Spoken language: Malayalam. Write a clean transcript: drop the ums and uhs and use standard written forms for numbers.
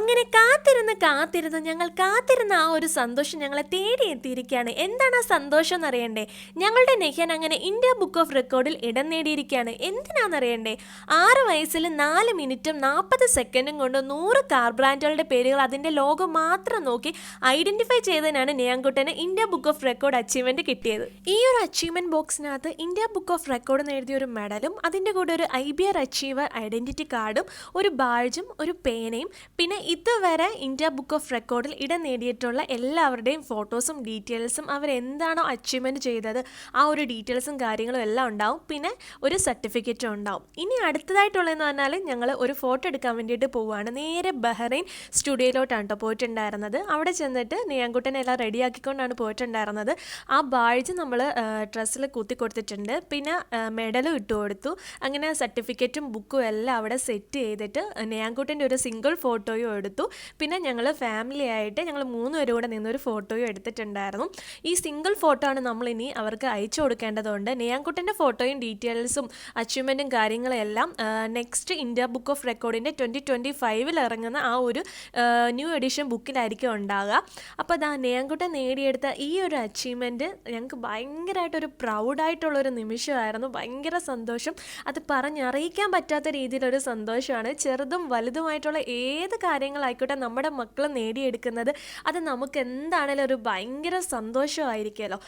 അങ്ങനെ കാത്തിരുന്ന് ഞങ്ങൾ കാത്തിരുന്ന ആ ഒരു സന്തോഷം ഞങ്ങളെ തേടി എത്തിയിരിക്കുകയാണ്. എന്താണ് ആ സന്തോഷം എന്നറിയണ്ടേ? ഞങ്ങളുടെ നെഹ്യാൻ അങ്ങനെ ഇന്ത്യ ബുക്ക് ഓഫ് റെക്കോർഡിൽ ഇടം നേടിയിരിക്കുകയാണ്. എന്തിനാണെന്നറിയണ്ടേ? 6 വയസ്സിൽ 4 മിനിറ്റും 40 സെക്കൻഡും കൊണ്ട് 100 കാർ ബ്രാൻഡുകളുടെ പേരുകൾ അതിൻ്റെ ലോഗോ മാത്രം നോക്കി ഐഡൻറ്റിഫൈ ചെയ്തതിനാണ് നിയാൻകുട്ടന് India book of record achievement കിട്ടിയത്. ഈ ഒരു അച്ചീവ്മെൻറ്റ് ബോക്സിനകത്ത് ഇന്ത്യ ബുക്ക് ഓഫ് റെക്കോർഡ് നേടിയ ഒരു മെഡലും അതിൻ്റെ കൂടെ ഒരു IBR അച്ചീവർ ഐഡൻറ്റിറ്റി കാർഡും ഒരു ബാഡ്ജും ഒരു പേനയും പിന്നെ ഇതുവരെ ഇന്ത്യ ബുക്ക് ഓഫ് റെക്കോർഡിൽ ഇടം നേടിയിട്ടുള്ള എല്ലാവരുടെയും ഫോട്ടോസും ഡീറ്റെയിൽസും അവരെന്താണോ അച്ചീവ്മെൻറ്റ് ചെയ്തത് ആ ഒരു ഡീറ്റെയിൽസും കാര്യങ്ങളും എല്ലാം ഉണ്ടാവും. പിന്നെ ഒരു സർട്ടിഫിക്കറ്റും ഉണ്ടാവും. ഇനി അടുത്തതായിട്ടുള്ളതെന്ന് പറഞ്ഞാൽ ഞങ്ങൾ ഒരു ഫോട്ടോ എടുക്കാൻ വേണ്ടിയിട്ട് പോവുകയാണ്. നേരെ ബഹ്റൈൻ സ്റ്റുഡിയോയിലോട്ടാണ് കേട്ടോ പോയിട്ടുണ്ടായിരുന്നത്. അവിടെ ചെന്നിട്ട് നിയാൻകുട്ടനെ എല്ലാം റെഡിയാക്കിക്കൊണ്ടാണ് പോയിട്ടുണ്ടായിരുന്നത്. ആ ബാഡ്ജ് നമ്മൾ ഡ്രസ്സിൽ കുത്തി കൊടുത്തിട്ടുണ്ട്. പിന്നെ മെഡലും ഇട്ട് കൊടുത്തു. അങ്ങനെ സർട്ടിഫിക്കറ്റും ബുക്കും എല്ലാം അവിടെ സെറ്റ് ചെയ്തിട്ട് നിയാൻകുട്ടൻ്റെ ഒരു സിംഗിൾ ഫോട്ടോയും എടുത്തു. പിന്നെ ഞങ്ങൾ ഫാമിലി ആയിട്ട് ഞങ്ങൾ 3 പേരും കൂടെ നിന്നൊരു ഫോട്ടോയും എടുത്തിട്ടുണ്ടായിരുന്നു. ഈ സിംഗിൾ ഫോട്ടോ ആണ് നമ്മളിനി അവർക്ക് അയച്ചു കൊടുക്കേണ്ടതുണ്ട്. നിയാൻകുട്ടൻ്റെ ഫോട്ടോയും ഡീറ്റെയിൽസും അച്ചീവ്മെൻറ്റും കാര്യങ്ങളും എല്ലാം നെക്സ്റ്റ് ഇന്ത്യ ബുക്ക് ഓഫ് റെക്കോർഡിൻ്റെ 2025 ഇറങ്ങുന്ന ആ ഒരു ന്യൂ എഡിഷൻ ബുക്കിലായിരിക്കും ഉണ്ടാകുക. അപ്പോൾ അതാ നിയാൻകുട്ടൻ നേടിയെടുത്ത ഈ ഒരു അച്ചീവ്മെൻറ്റ് ഞങ്ങൾക്ക് ഭയങ്കരമായിട്ടൊരു പ്രൗഡായിട്ടുള്ളൊരു നിമിഷമായിരുന്നു. ഭയങ്കര സന്തോഷം. അത് പറഞ്ഞറിയിക്കാൻ പറ്റാത്ത രീതിയിലൊരു സന്തോഷമാണ്. ചെറുതും വലുതുമായിട്ടുള്ള ഏത് കാര്യങ്ങളായിക്കോട്ടെ നമ്മുടെ മക്കൾ നേടിയെടുക്കുന്നത് അത് നമുക്ക് എന്താണേലും ഒരു ഭയങ്കര സന്തോഷമായിരിക്കുമല്ലോ.